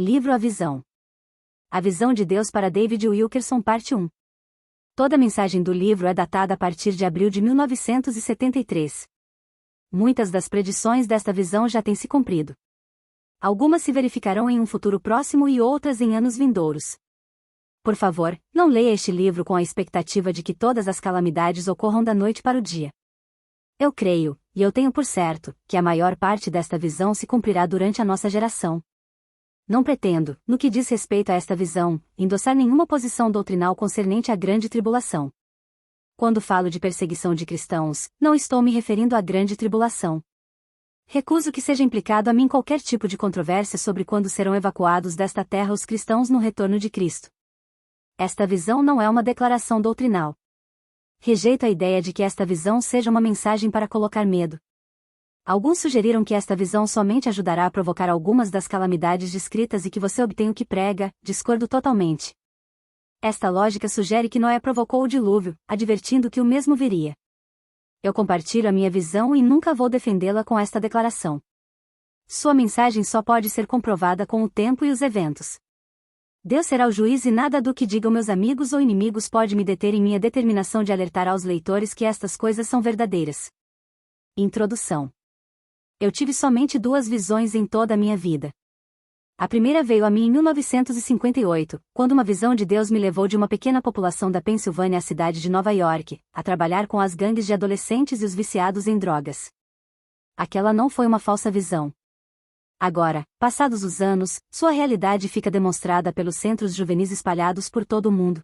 Livro A Visão. A Visão de Deus para David Wilkerson, parte 1. Toda a mensagem do livro é datada a partir de abril de 1973. Muitas das predições desta visão já têm se cumprido. Algumas se verificarão em um futuro próximo e outras em anos vindouros. Por favor, não leia este livro com a expectativa de que todas as calamidades ocorram da noite para o dia. Eu creio, e eu tenho por certo, que a maior parte desta visão se cumprirá durante a nossa geração. Não pretendo, no que diz respeito a esta visão, endossar nenhuma posição doutrinal concernente à grande tribulação. Quando falo de perseguição de cristãos, não estou me referindo à grande tribulação. Recuso que seja implicado a mim qualquer tipo de controvérsia sobre quando serão evacuados desta terra os cristãos no retorno de Cristo. Esta visão não é uma declaração doutrinal. Rejeito a ideia de que esta visão seja uma mensagem para colocar medo. Alguns sugeriram que esta visão somente ajudará a provocar algumas das calamidades descritas e que você obtenha o que prega. Discordo totalmente. Esta lógica sugere que Noé provocou o dilúvio, advertindo que o mesmo viria. Eu compartilho a minha visão e nunca vou defendê-la com esta declaração. Sua mensagem só pode ser comprovada com o tempo e os eventos. Deus será o juiz e nada do que digam meus amigos ou inimigos pode me deter em minha determinação de alertar aos leitores que estas coisas são verdadeiras. Introdução. Eu tive somente duas visões em toda a minha vida. A primeira veio a mim em 1958, quando uma visão de Deus me levou de uma pequena população da Pensilvânia à cidade de Nova York, a trabalhar com as gangues de adolescentes e os viciados em drogas. Aquela não foi uma falsa visão. Agora, passados os anos, sua realidade fica demonstrada pelos centros juvenis espalhados por todo o mundo.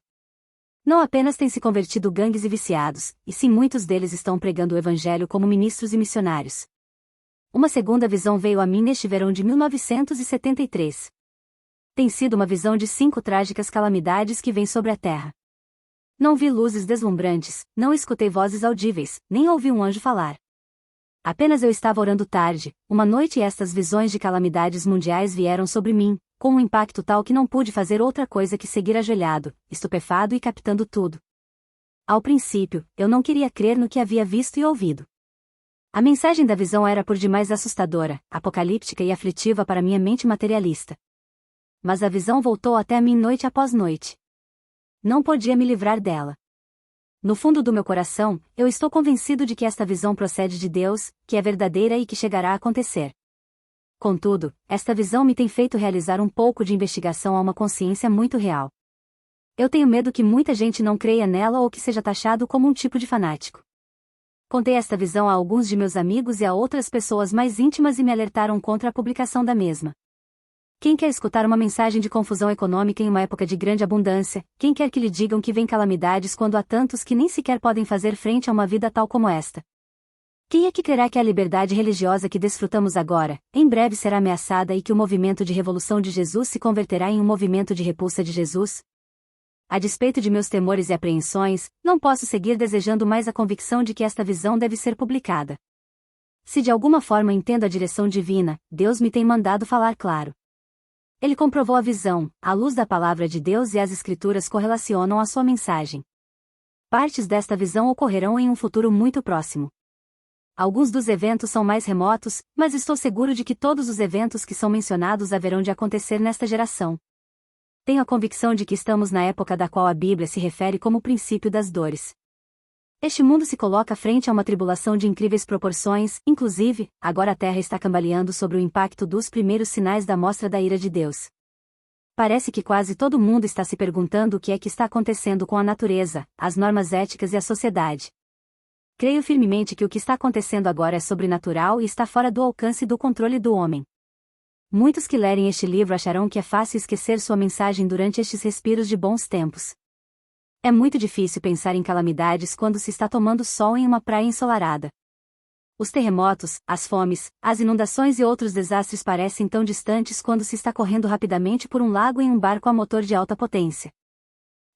Não apenas têm se convertido gangues e viciados, e sim muitos deles estão pregando o evangelho como ministros e missionários. Uma segunda visão veio a mim neste verão de 1973. Tem sido uma visão de 5 trágicas calamidades que vêm sobre a terra. Não vi luzes deslumbrantes, não escutei vozes audíveis, nem ouvi um anjo falar. Apenas eu estava orando tarde, uma noite e estas visões de calamidades mundiais vieram sobre mim, com um impacto tal que não pude fazer outra coisa que seguir ajoelhado, estupefado e captando tudo. Ao princípio, eu não queria crer no que havia visto e ouvido. A mensagem da visão era por demais assustadora, apocalíptica e aflitiva para minha mente materialista. Mas a visão voltou até mim noite após noite. Não podia me livrar dela. No fundo do meu coração, eu estou convencido de que esta visão procede de Deus, que é verdadeira e que chegará a acontecer. Contudo, esta visão me tem feito realizar um pouco de investigação a uma consciência muito real. Eu tenho medo que muita gente não creia nela ou que seja taxado como um tipo de fanático. Contei esta visão a alguns de meus amigos e a outras pessoas mais íntimas e me alertaram contra a publicação da mesma. Quem quer escutar uma mensagem de confusão econômica em uma época de grande abundância, quem quer que lhe digam que vem calamidades quando há tantos que nem sequer podem fazer frente a uma vida tal como esta? Quem é que crerá que a liberdade religiosa que desfrutamos agora, em breve será ameaçada e que o movimento de revolução de Jesus se converterá em um movimento de repulsa de Jesus? A despeito de meus temores e apreensões, não posso seguir desejando mais a convicção de que esta visão deve ser publicada. Se de alguma forma entendo a direção divina, Deus me tem mandado falar claro. Ele comprovou a visão, à luz da palavra de Deus e as Escrituras correlacionam a sua mensagem. Partes desta visão ocorrerão em um futuro muito próximo. Alguns dos eventos são mais remotos, mas estou seguro de que todos os eventos que são mencionados haverão de acontecer nesta geração. Tenho a convicção de que estamos na época da qual a Bíblia se refere como o princípio das dores. Este mundo se coloca frente a uma tribulação de incríveis proporções, inclusive, agora a Terra está cambaleando sobre o impacto dos primeiros sinais da mostra da ira de Deus. Parece que quase todo mundo está se perguntando o que é que está acontecendo com a natureza, as normas éticas e a sociedade. Creio firmemente que o que está acontecendo agora é sobrenatural e está fora do alcance do controle do homem. Muitos que lerem este livro acharão que é fácil esquecer sua mensagem durante estes respiros de bons tempos. É muito difícil pensar em calamidades quando se está tomando sol em uma praia ensolarada. Os terremotos, as fomes, as inundações e outros desastres parecem tão distantes quando se está correndo rapidamente por um lago em um barco a motor de alta potência.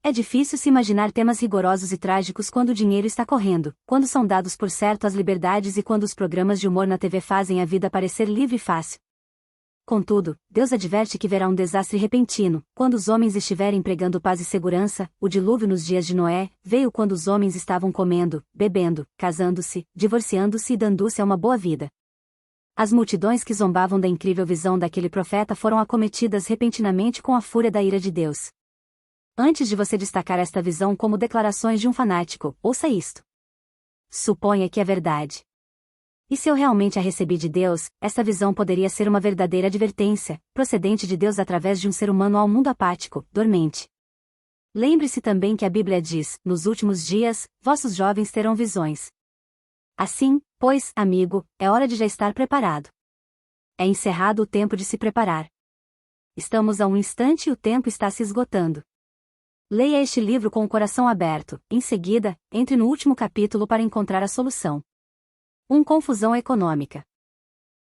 É difícil se imaginar temas rigorosos e trágicos quando o dinheiro está correndo, quando são dados por certo as liberdades e quando os programas de humor na TV fazem a vida parecer livre e fácil. Contudo, Deus adverte que verá um desastre repentino, quando os homens estiverem pregando paz e segurança. O dilúvio nos dias de Noé veio quando os homens estavam comendo, bebendo, casando-se, divorciando-se e dando-se a uma boa vida. As multidões que zombavam da incrível visão daquele profeta foram acometidas repentinamente com a fúria da ira de Deus. Antes de você destacar esta visão como declarações de um fanático, ouça isto. Suponha que é verdade. E se eu realmente a recebi de Deus, esta visão poderia ser uma verdadeira advertência, procedente de Deus através de um ser humano ao mundo apático, dormente. Lembre-se também que a Bíblia diz: nos últimos dias, vossos jovens terão visões. Assim, pois, amigo, é hora de já estar preparado. É encerrado o tempo de se preparar. Estamos a um instante e o tempo está se esgotando. Leia este livro com o coração aberto, em seguida, entre no último capítulo para encontrar a solução. Confusão econômica.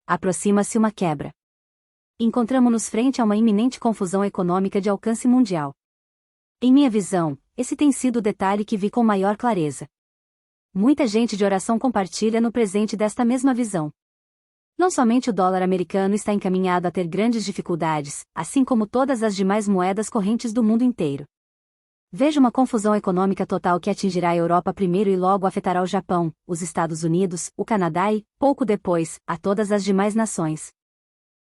Aproxima-se uma quebra. Encontramo-nos frente a uma iminente confusão econômica de alcance mundial. Em minha visão, esse tem sido o detalhe que vi com maior clareza. Muita gente de oração compartilha no presente desta mesma visão. Não somente o dólar americano está encaminhado a ter grandes dificuldades, assim como todas as demais moedas correntes do mundo inteiro. Vejo uma confusão econômica total que atingirá a Europa primeiro e logo afetará o Japão, os Estados Unidos, o Canadá e, pouco depois, a todas as demais nações.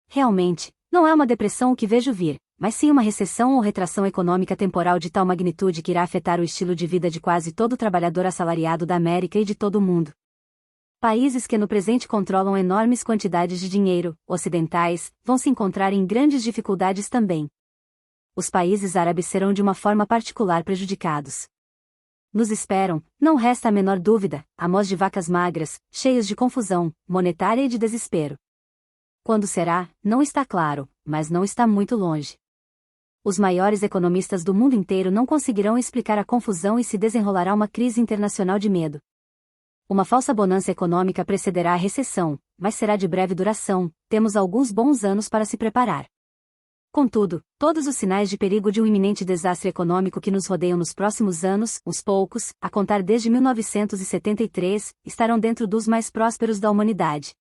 Realmente, não é uma depressão o que vejo vir, mas sim uma recessão ou retração econômica temporal de tal magnitude que irá afetar o estilo de vida de quase todo trabalhador assalariado da América e de todo o mundo. Países que no presente controlam enormes quantidades de dinheiro, ocidentais, vão se encontrar em grandes dificuldades também. Os países árabes serão de uma forma particular prejudicados. Nos esperam, não resta a menor dúvida, amós de vacas magras, cheios de confusão, monetária e de desespero. Quando será, não está claro, mas não está muito longe. Os maiores economistas do mundo inteiro não conseguirão explicar a confusão e se desenrolará uma crise internacional de medo. Uma falsa bonança econômica precederá a recessão, mas será de breve duração, temos alguns bons anos para se preparar. Contudo, todos os sinais de perigo de um iminente desastre econômico que nos rodeiam nos próximos anos, uns poucos, a contar desde 1973, estarão dentro dos mais prósperos da humanidade.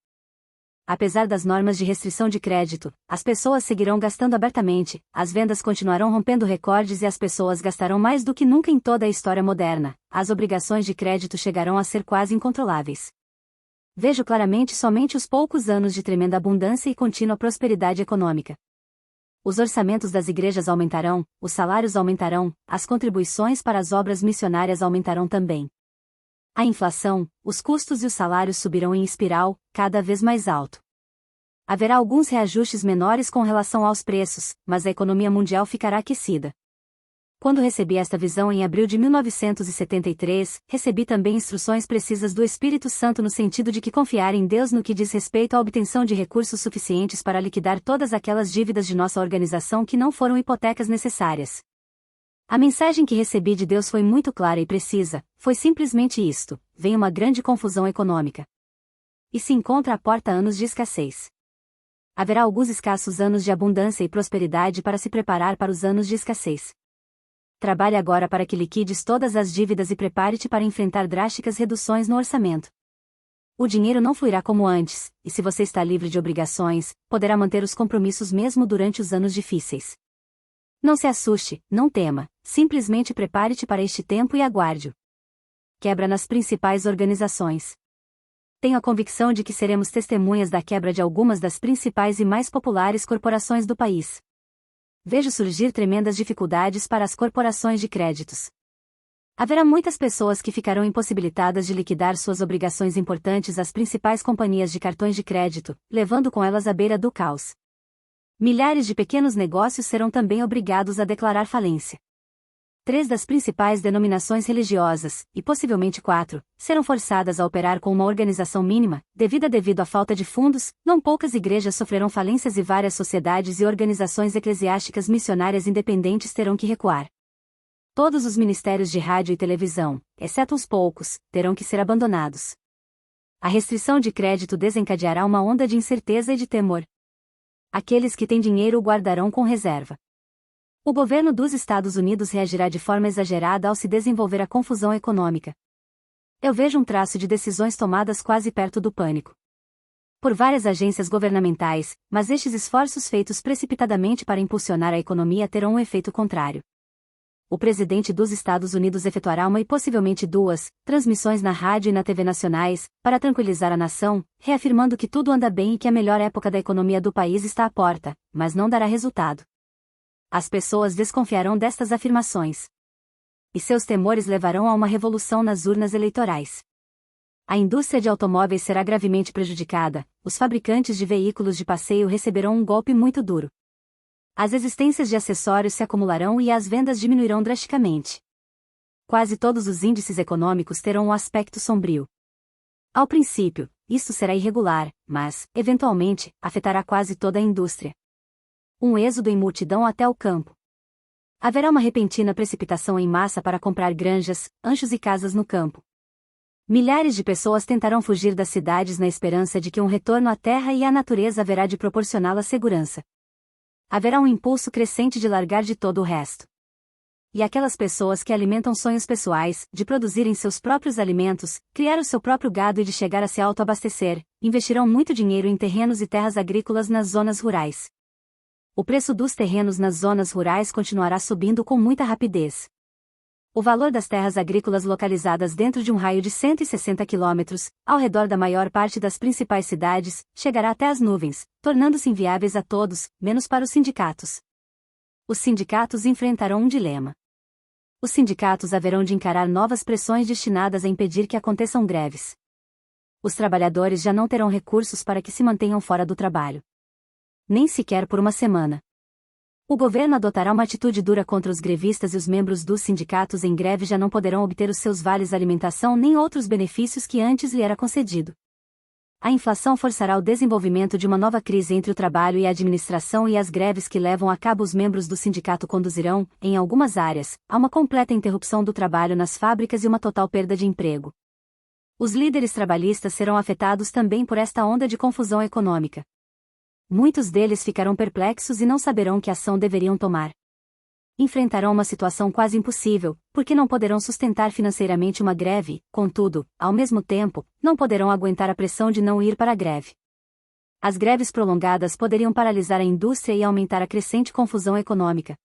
Apesar das normas de restrição de crédito, as pessoas seguirão gastando abertamente, as vendas continuarão rompendo recordes e as pessoas gastarão mais do que nunca em toda a história moderna, as obrigações de crédito chegarão a ser quase incontroláveis. Vejo claramente somente os poucos anos de tremenda abundância e contínua prosperidade econômica. Os orçamentos das igrejas aumentarão, os salários aumentarão, as contribuições para as obras missionárias aumentarão também. A inflação, os custos e os salários subirão em espiral, cada vez mais alto. Haverá alguns reajustes menores com relação aos preços, mas a economia mundial ficará aquecida. Quando recebi esta visão em abril de 1973, recebi também instruções precisas do Espírito Santo no sentido de que confiar em Deus no que diz respeito à obtenção de recursos suficientes para liquidar todas aquelas dívidas de nossa organização que não foram hipotecas necessárias. A mensagem que recebi de Deus foi muito clara e precisa, foi simplesmente isto: vem uma grande confusão econômica. E se encontra à porta anos de escassez. Haverá alguns escassos anos de abundância e prosperidade para se preparar para os anos de escassez. Trabalhe agora para que liquides todas as dívidas e prepare-te para enfrentar drásticas reduções no orçamento. O dinheiro não fluirá como antes, e se você está livre de obrigações, poderá manter os compromissos mesmo durante os anos difíceis. Não se assuste, não tema, simplesmente prepare-te para este tempo e aguarde-o. Quebra nas principais organizações. Tenho a convicção de que seremos testemunhas da quebra de algumas das principais e mais populares corporações do país. Vejo surgir tremendas dificuldades para as corporações de créditos. Haverá muitas pessoas que ficarão impossibilitadas de liquidar suas obrigações importantes às principais companhias de cartões de crédito, levando com elas à beira do caos. Milhares de pequenos negócios serão também obrigados a declarar falência. 3 das principais denominações religiosas, e possivelmente 4, serão forçadas a operar com uma organização mínima, devido à falta de fundos. Não poucas igrejas sofrerão falências e várias sociedades e organizações eclesiásticas missionárias independentes terão que recuar. Todos os ministérios de rádio e televisão, exceto uns poucos, terão que ser abandonados. A restrição de crédito desencadeará uma onda de incerteza e de temor. Aqueles que têm dinheiro o guardarão com reserva. O governo dos Estados Unidos reagirá de forma exagerada ao se desenvolver a confusão econômica. Eu vejo um traço de decisões tomadas quase perto do pânico. Por várias agências governamentais, mas estes esforços feitos precipitadamente para impulsionar a economia terão um efeito contrário. o presidente dos Estados Unidos efetuará uma e possivelmente duas transmissões na rádio e na TV nacionais, para tranquilizar a nação, reafirmando que tudo anda bem e que a melhor época da economia do país está à porta, mas não dará resultado. As pessoas desconfiarão destas afirmações. E seus temores levarão a uma revolução nas urnas eleitorais. A indústria de automóveis será gravemente prejudicada, os fabricantes de veículos de passeio receberão um golpe muito duro. As existências de acessórios se acumularão e as vendas diminuirão drasticamente. Quase todos os índices econômicos terão um aspecto sombrio. Ao princípio, isto será irregular, mas, eventualmente, afetará quase toda a indústria. Um êxodo em multidão até o campo. Haverá uma repentina precipitação em massa para comprar granjas, ranchos e casas no campo. Milhares de pessoas tentarão fugir das cidades na esperança de que um retorno à terra e à natureza haverá de proporcioná-las segurança. Haverá um impulso crescente de largar de todo o resto. E aquelas pessoas que alimentam sonhos pessoais, de produzirem seus próprios alimentos, criar o seu próprio gado e de chegar a se autoabastecer, investirão muito dinheiro em terrenos e terras agrícolas nas zonas rurais. O preço dos terrenos nas zonas rurais continuará subindo com muita rapidez. O valor das terras agrícolas localizadas dentro de um raio de 160 quilômetros, ao redor da maior parte das principais cidades, chegará até as nuvens, tornando-se inviáveis a todos, menos para os sindicatos. Os sindicatos enfrentarão um dilema. Os sindicatos haverão de encarar novas pressões destinadas a impedir que aconteçam greves. Os trabalhadores já não terão recursos para que se mantenham fora do trabalho. Nem sequer por uma semana. O governo adotará uma atitude dura contra os grevistas e os membros dos sindicatos em greve já não poderão obter os seus vales alimentação nem outros benefícios que antes lhe era concedido. A inflação forçará o desenvolvimento de uma nova crise entre o trabalho e a administração e as greves que levam a cabo os membros do sindicato conduzirão, em algumas áreas, a uma completa interrupção do trabalho nas fábricas e uma total perda de emprego. Os líderes trabalhistas serão afetados também por esta onda de confusão econômica. Muitos deles ficarão perplexos e não saberão que ação deveriam tomar. Enfrentarão uma situação quase impossível, porque não poderão sustentar financeiramente uma greve, contudo, ao mesmo tempo, não poderão aguentar a pressão de não ir para a greve. As greves prolongadas poderiam paralisar a indústria e aumentar a crescente confusão econômica.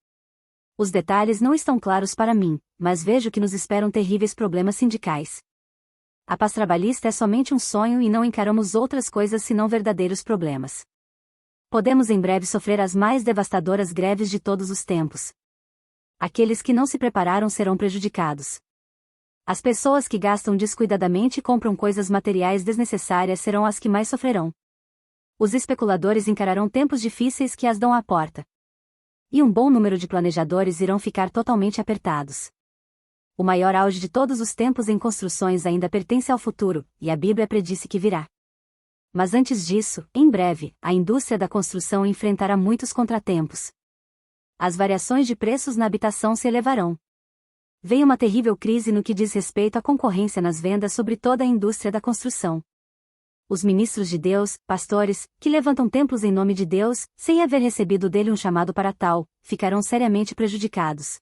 Os detalhes não estão claros para mim, mas vejo que nos esperam terríveis problemas sindicais. A paz trabalhista é somente um sonho e não encaramos outras coisas senão verdadeiros problemas. Podemos em breve sofrer as mais devastadoras greves de todos os tempos. Aqueles que não se prepararam serão prejudicados. As pessoas que gastam descuidadamente e compram coisas materiais desnecessárias serão as que mais sofrerão. Os especuladores encararão tempos difíceis que as dão à porta. E um bom número de planejadores irão ficar totalmente apertados. O maior auge de todos os tempos em construções ainda pertence ao futuro, e a Bíblia predisse que virá. Mas antes disso, em breve, a indústria da construção enfrentará muitos contratempos. As variações de preços na habitação se elevarão. Vem uma terrível crise no que diz respeito à concorrência nas vendas sobre toda a indústria da construção. Os ministros de Deus, pastores, que levantam templos em nome de Deus, sem haver recebido dele um chamado para tal, ficarão seriamente prejudicados.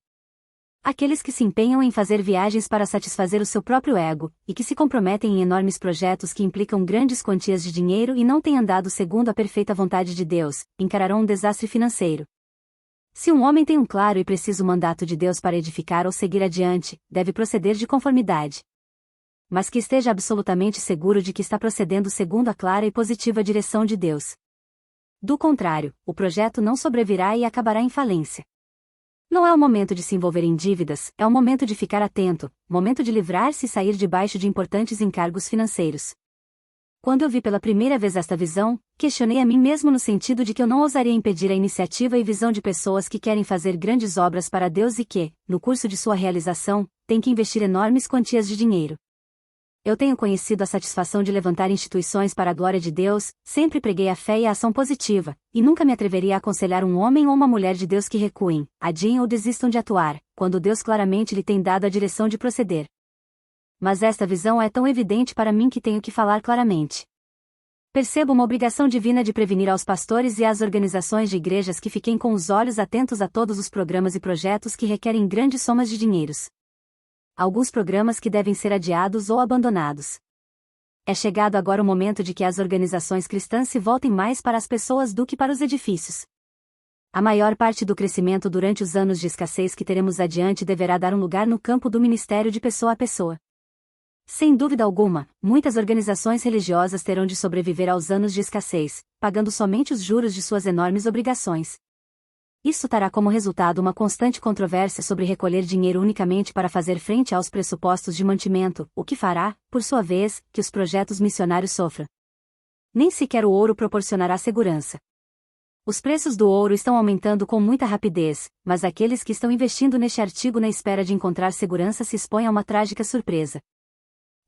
Aqueles que se empenham em fazer viagens para satisfazer o seu próprio ego, e que se comprometem em enormes projetos que implicam grandes quantias de dinheiro e não têm andado segundo a perfeita vontade de Deus, encararão um desastre financeiro. Se um homem tem um claro e preciso mandato de Deus para edificar ou seguir adiante, deve proceder de conformidade. Mas que esteja absolutamente seguro de que está procedendo segundo a clara e positiva direção de Deus. Do contrário, o projeto não sobrevirá e acabará em falência. Não é o momento de se envolver em dívidas, é o momento de ficar atento, momento de livrar-se e sair debaixo de importantes encargos financeiros. Quando eu vi pela primeira vez esta visão, questionei a mim mesmo no sentido de que eu não ousaria impedir a iniciativa e visão de pessoas que querem fazer grandes obras para Deus e que, no curso de sua realização, têm que investir enormes quantias de dinheiro. Eu tenho conhecido a satisfação de levantar instituições para a glória de Deus, sempre preguei a fé e a ação positiva, e nunca me atreveria a aconselhar um homem ou uma mulher de Deus que recuem, adiem ou desistam de atuar, quando Deus claramente lhe tem dado a direção de proceder. Mas esta visão é tão evidente para mim que tenho que falar claramente. Percebo uma obrigação divina de prevenir aos pastores e às organizações de igrejas que fiquem com os olhos atentos a todos os programas e projetos que requerem grandes somas de dinheiros. Alguns programas que devem ser adiados ou abandonados. É chegado agora o momento de que as organizações cristãs se voltem mais para as pessoas do que para os edifícios. A maior parte do crescimento durante os anos de escassez que teremos adiante deverá dar um lugar no campo do ministério de pessoa a pessoa. Sem dúvida alguma, muitas organizações religiosas terão de sobreviver aos anos de escassez, pagando somente os juros de suas enormes obrigações. Isso terá como resultado uma constante controvérsia sobre recolher dinheiro unicamente para fazer frente aos pressupostos de mantimento, o que fará, por sua vez, que os projetos missionários sofram. Nem sequer o ouro proporcionará segurança. Os preços do ouro estão aumentando com muita rapidez, mas aqueles que estão investindo neste artigo na espera de encontrar segurança se expõem a uma trágica surpresa.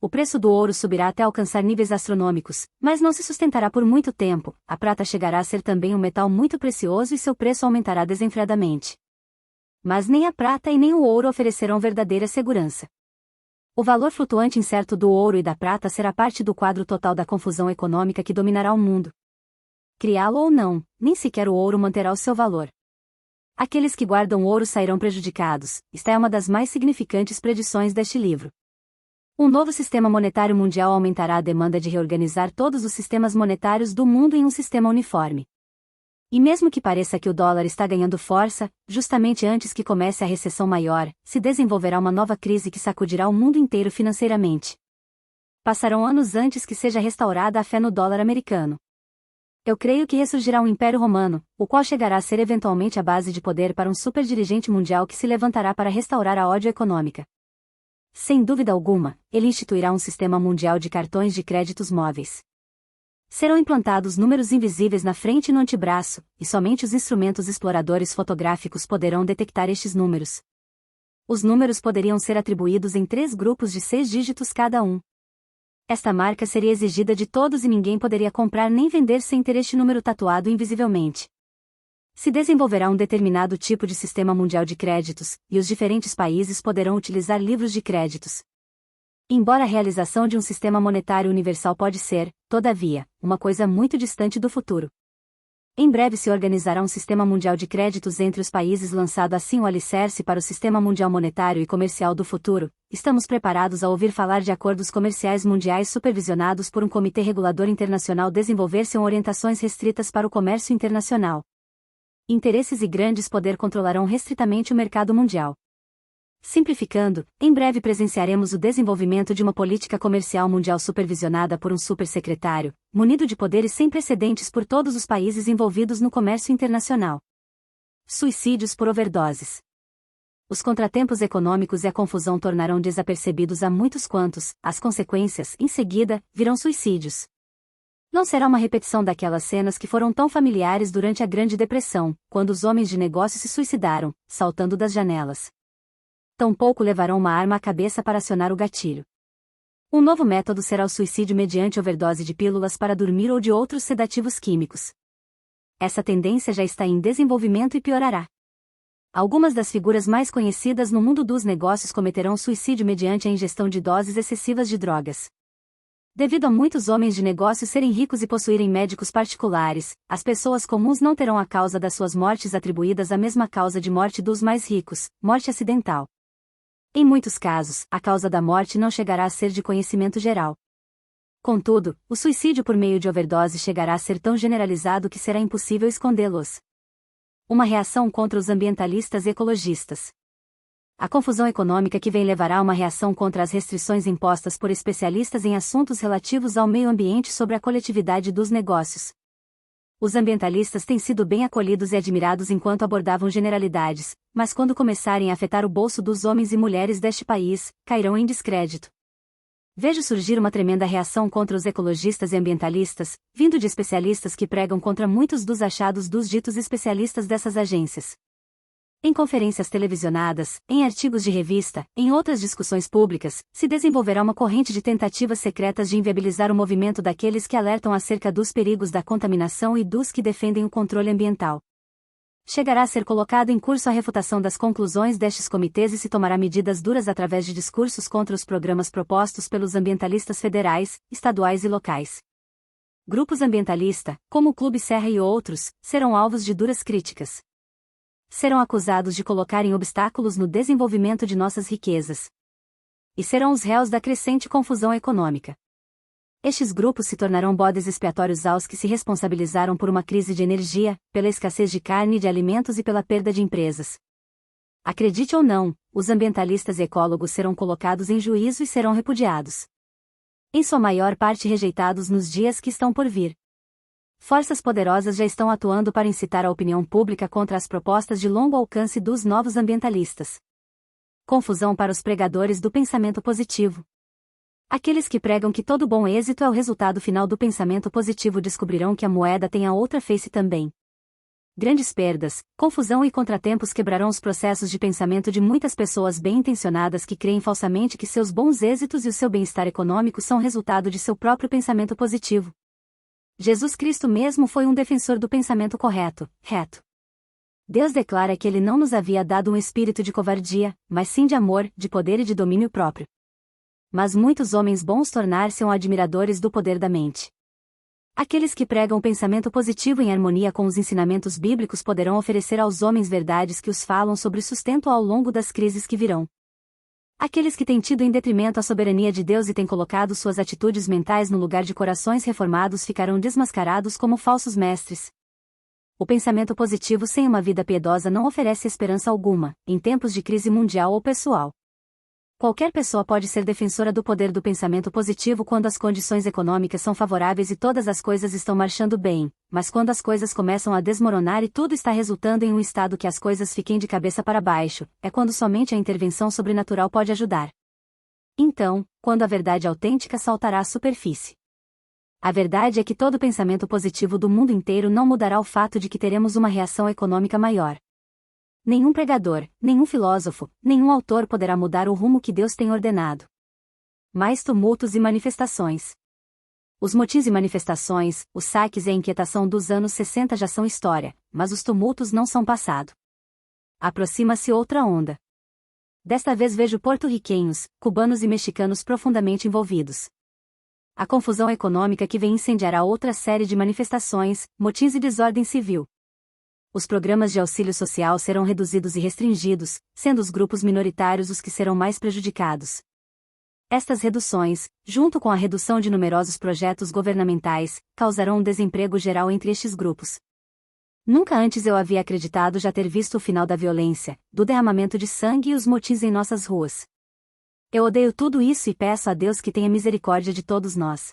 O preço do ouro subirá até alcançar níveis astronômicos, mas não se sustentará por muito tempo. A prata chegará a ser também um metal muito precioso e seu preço aumentará desenfreadamente. Mas nem a prata e nem o ouro oferecerão verdadeira segurança. O valor flutuante incerto do ouro e da prata será parte do quadro total da confusão econômica que dominará o mundo. Criá-lo ou não, nem sequer o ouro manterá o seu valor. Aqueles que guardam ouro sairão prejudicados. Esta é uma das mais significantes predições deste livro. Um novo sistema monetário mundial aumentará a demanda de reorganizar todos os sistemas monetários do mundo em um sistema uniforme. E mesmo que pareça que o dólar está ganhando força, justamente antes que comece a recessão maior, se desenvolverá uma nova crise que sacudirá o mundo inteiro financeiramente. Passarão anos antes que seja restaurada a fé no dólar americano. Eu creio que ressurgirá um Império Romano, o qual chegará a ser eventualmente a base de poder para um superdirigente mundial que se levantará para restaurar a ordem econômica. Sem dúvida alguma, ele instituirá um sistema mundial de cartões de créditos móveis. Serão implantados números invisíveis na frente e no antebraço, e somente os instrumentos exploradores fotográficos poderão detectar estes números. Os números poderiam ser atribuídos em 3 grupos de 6 dígitos cada um. Esta marca seria exigida de todos e ninguém poderia comprar nem vender sem ter este número tatuado invisivelmente. Se desenvolverá um determinado tipo de sistema mundial de créditos, e os diferentes países poderão utilizar livros de créditos. Embora a realização de um sistema monetário universal pode ser, todavia, uma coisa muito distante do futuro. Em breve se organizará um sistema mundial de créditos entre os países, lançado assim o alicerce para o sistema mundial monetário e comercial do futuro. Estamos preparados a ouvir falar de acordos comerciais mundiais supervisionados por um comitê regulador internacional. Desenvolver-se-ão orientações restritas para o comércio internacional. Interesses e grandes poder controlarão restritamente o mercado mundial. Simplificando, em breve presenciaremos o desenvolvimento de uma política comercial mundial supervisionada por um supersecretário, munido de poderes sem precedentes por todos os países envolvidos no comércio internacional. Suicídios por overdoses. Os contratempos econômicos e a confusão tornarão desapercebidos a muitos quantos, as consequências, em seguida, virão suicídios. Não será uma repetição daquelas cenas que foram tão familiares durante a Grande Depressão, quando os homens de negócio se suicidaram, saltando das janelas. Tampouco levarão uma arma à cabeça para acionar o gatilho. Um novo método será o suicídio mediante overdose de pílulas para dormir ou de outros sedativos químicos. Essa tendência já está em desenvolvimento e piorará. Algumas das figuras mais conhecidas no mundo dos negócios cometerão suicídio mediante a ingestão de doses excessivas de drogas. Devido a muitos homens de negócios serem ricos e possuírem médicos particulares, as pessoas comuns não terão a causa das suas mortes atribuídas à mesma causa de morte dos mais ricos, morte acidental. Em muitos casos, a causa da morte não chegará a ser de conhecimento geral. Contudo, o suicídio por meio de overdose chegará a ser tão generalizado que será impossível escondê-los. Uma reação contra os ambientalistas e ecologistas. A confusão econômica que vem levará a uma reação contra as restrições impostas por especialistas em assuntos relativos ao meio ambiente sobre a coletividade dos negócios. Os ambientalistas têm sido bem acolhidos e admirados enquanto abordavam generalidades, mas quando começarem a afetar o bolso dos homens e mulheres deste país, cairão em descrédito. Vejo surgir uma tremenda reação contra os ecologistas e ambientalistas, vindo de especialistas que pregam contra muitos dos achados dos ditos especialistas dessas agências. Em conferências televisionadas, em artigos de revista, em outras discussões públicas, se desenvolverá uma corrente de tentativas secretas de inviabilizar o movimento daqueles que alertam acerca dos perigos da contaminação e dos que defendem o controle ambiental. Chegará a ser colocado em curso a refutação das conclusões destes comitês e se tomará medidas duras através de discursos contra os programas propostos pelos ambientalistas federais, estaduais e locais. Grupos ambientalistas, como o Clube Serra e outros, serão alvos de duras críticas. Serão acusados de colocarem obstáculos no desenvolvimento de nossas riquezas. E serão os réus da crescente confusão econômica. Estes grupos se tornarão bodes expiatórios aos que se responsabilizaram por uma crise de energia, pela escassez de carne e de alimentos e pela perda de empresas. Acredite ou não, os ambientalistas e ecólogos serão colocados em juízo e serão repudiados. Em sua maior parte rejeitados nos dias que estão por vir. Forças poderosas já estão atuando para incitar a opinião pública contra as propostas de longo alcance dos novos ambientalistas. Confusão para os pregadores do pensamento positivo. Aqueles que pregam que todo bom êxito é o resultado final do pensamento positivo descobrirão que a moeda tem a outra face também. Grandes perdas, confusão e contratempos quebrarão os processos de pensamento de muitas pessoas bem-intencionadas que creem falsamente que seus bons êxitos e o seu bem-estar econômico são resultado de seu próprio pensamento positivo. Jesus Cristo mesmo foi um defensor do pensamento correto, reto. Deus declara que Ele não nos havia dado um espírito de covardia, mas sim de amor, de poder e de domínio próprio. Mas muitos homens bons tornar-se-ão admiradores do poder da mente. Aqueles que pregam o pensamento positivo em harmonia com os ensinamentos bíblicos poderão oferecer aos homens verdades que os falam sobre sustento ao longo das crises que virão. Aqueles que têm tido em detrimento a soberania de Deus e têm colocado suas atitudes mentais no lugar de corações reformados ficarão desmascarados como falsos mestres. O pensamento positivo sem uma vida piedosa não oferece esperança alguma, em tempos de crise mundial ou pessoal. Qualquer pessoa pode ser defensora do poder do pensamento positivo quando as condições econômicas são favoráveis e todas as coisas estão marchando bem, mas quando as coisas começam a desmoronar e tudo está resultando em um estado que as coisas fiquem de cabeça para baixo, é quando somente a intervenção sobrenatural pode ajudar. Então, quando a verdade autêntica saltará à superfície. A verdade é que todo pensamento positivo do mundo inteiro não mudará o fato de que teremos uma reação econômica maior. Nenhum pregador, nenhum filósofo, nenhum autor poderá mudar o rumo que Deus tem ordenado. Mais tumultos e manifestações. Os motins e manifestações, os saques e a inquietação dos anos 60 já são história, mas os tumultos não são passado. Aproxima-se outra onda. Desta vez vejo porto-riquenhos, cubanos e mexicanos profundamente envolvidos. A confusão econômica que vem incendiará outra série de manifestações, motins e desordem civil. Os programas de auxílio social serão reduzidos e restringidos, sendo os grupos minoritários os que serão mais prejudicados. Estas reduções, junto com a redução de numerosos projetos governamentais, causarão um desemprego geral entre estes grupos. Nunca antes eu havia acreditado já ter visto o final da violência, do derramamento de sangue e os motins em nossas ruas. Eu odeio tudo isso e peço a Deus que tenha misericórdia de todos nós.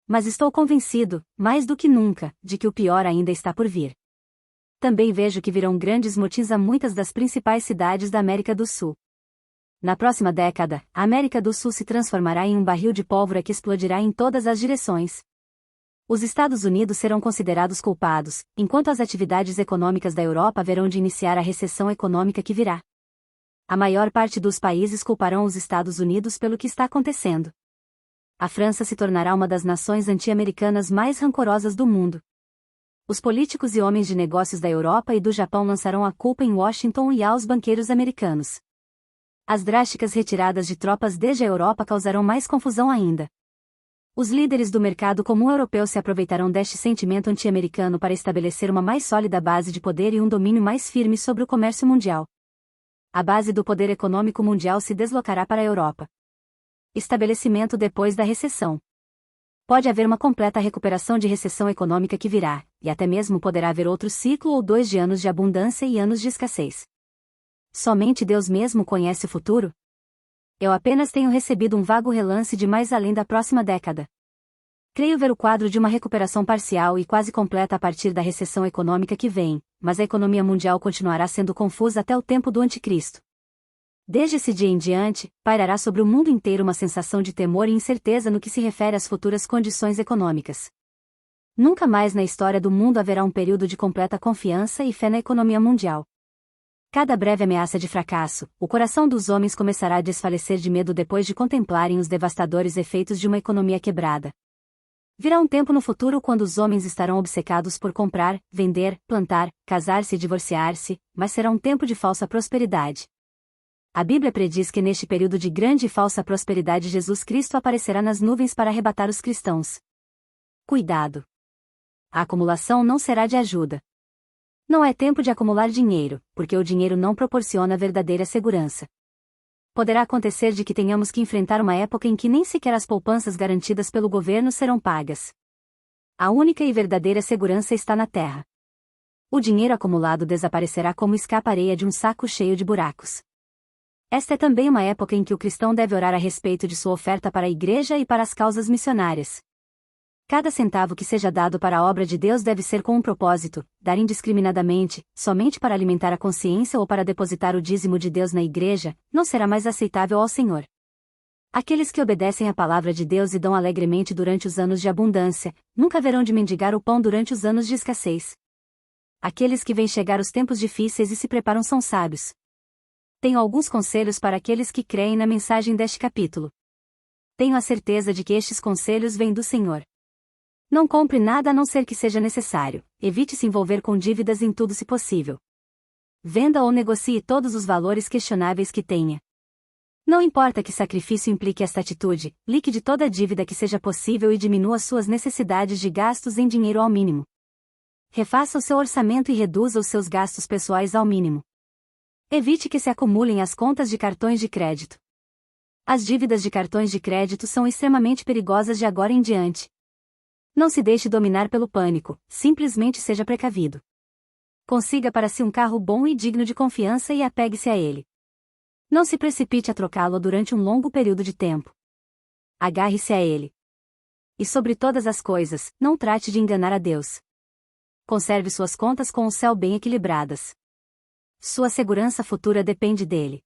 Mas estou convencido, mais do que nunca, de que o pior ainda está por vir. Também vejo que virão grandes motins a muitas das principais cidades da América do Sul. Na próxima década, a América do Sul se transformará em um barril de pólvora que explodirá em todas as direções. Os Estados Unidos serão considerados culpados, enquanto as atividades econômicas da Europa haverão de iniciar a recessão econômica que virá. A maior parte dos países culparão os Estados Unidos pelo que está acontecendo. A França se tornará uma das nações anti-americanas mais rancorosas do mundo. Os políticos e homens de negócios da Europa e do Japão lançarão a culpa em Washington e aos banqueiros americanos. As drásticas retiradas de tropas desde a Europa causarão mais confusão ainda. Os líderes do mercado comum europeu se aproveitarão deste sentimento anti-americano para estabelecer uma mais sólida base de poder e um domínio mais firme sobre o comércio mundial. A base do poder econômico mundial se deslocará para a Europa. Estabelecimento depois da recessão. Pode haver uma completa recuperação de recessão econômica que virá, e até mesmo poderá haver outro ciclo ou 2 de anos de abundância e anos de escassez. Somente Deus mesmo conhece o futuro? Eu apenas tenho recebido um vago relance de mais além da próxima década. Creio ver o quadro de uma recuperação parcial e quase completa a partir da recessão econômica que vem, mas a economia mundial continuará sendo confusa até o tempo do Anticristo. Desde esse dia em diante, pairará sobre o mundo inteiro uma sensação de temor e incerteza no que se refere às futuras condições econômicas. Nunca mais na história do mundo haverá um período de completa confiança e fé na economia mundial. Cada breve ameaça de fracasso, o coração dos homens começará a desfalecer de medo depois de contemplarem os devastadores efeitos de uma economia quebrada. Virá um tempo no futuro quando os homens estarão obcecados por comprar, vender, plantar, casar-se e divorciar-se, mas será um tempo de falsa prosperidade. A Bíblia prediz que neste período de grande e falsa prosperidade Jesus Cristo aparecerá nas nuvens para arrebatar os cristãos. Cuidado! A acumulação não será de ajuda. Não é tempo de acumular dinheiro, porque o dinheiro não proporciona verdadeira segurança. poderá acontecer de que tenhamos que enfrentar uma época em que nem sequer as poupanças garantidas pelo governo serão pagas. A única e verdadeira segurança está na terra. O dinheiro acumulado desaparecerá como escapa-areia de um saco cheio de buracos. Esta é também uma época em que o cristão deve orar a respeito de sua oferta para a igreja e para as causas missionárias. Cada centavo que seja dado para a obra de Deus deve ser com um propósito: dar indiscriminadamente, somente para alimentar a consciência ou para depositar o dízimo de Deus na igreja, não será mais aceitável ao Senhor. Aqueles que obedecem à palavra de Deus e dão alegremente durante os anos de abundância, nunca haverão de mendigar o pão durante os anos de escassez. Aqueles que veem chegar os tempos difíceis e se preparam são sábios. Tenho alguns conselhos para aqueles que creem na mensagem deste capítulo. Tenho a certeza de que estes conselhos vêm do Senhor. Não compre nada a não ser que seja necessário, evite se envolver com dívidas em tudo se possível. Venda ou negocie todos os valores questionáveis que tenha. Não importa que sacrifício implique esta atitude, liquide toda a dívida que seja possível e diminua suas necessidades de gastos em dinheiro ao mínimo. Refaça o seu orçamento e reduza os seus gastos pessoais ao mínimo. Evite que se acumulem as contas de cartões de crédito. As dívidas de cartões de crédito são extremamente perigosas de agora em diante. Não se deixe dominar pelo pânico, simplesmente seja precavido. Consiga para si um carro bom e digno de confiança e apegue-se a ele. Não se precipite a trocá-lo durante um longo período de tempo. Agarre-se a ele. E sobre todas as coisas, não trate de enganar a Deus. Conserve suas contas com o céu bem equilibradas. Sua segurança futura depende dele.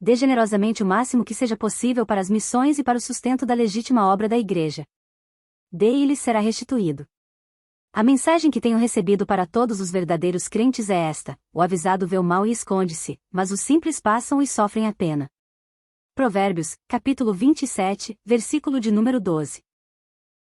Dê generosamente o máximo que seja possível para as missões e para o sustento da legítima obra da igreja. Dê e lhe será restituído. A mensagem que tenho recebido para todos os verdadeiros crentes é esta: o avisado vê o mal e esconde-se, mas os simples passam e sofrem a pena. Provérbios, capítulo 27, versículo de número 12.